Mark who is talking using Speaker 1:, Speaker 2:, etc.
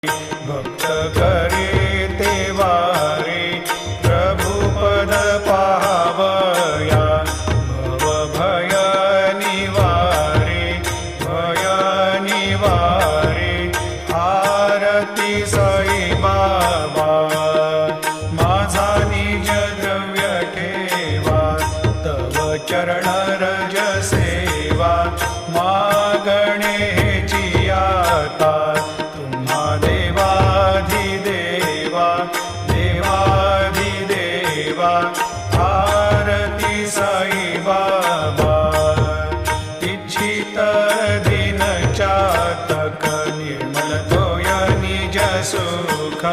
Speaker 1: भक्त करे तेवारे प्रभु पद पावया भव भय निवारे आरती साई बाबा माझा निज द्रव्य ठेवा तव चरण रज सेवा मागणे आता देवाधिदेवा आरती साई बाबा इच्छित दिन चातक निर्मल तोय निज सुख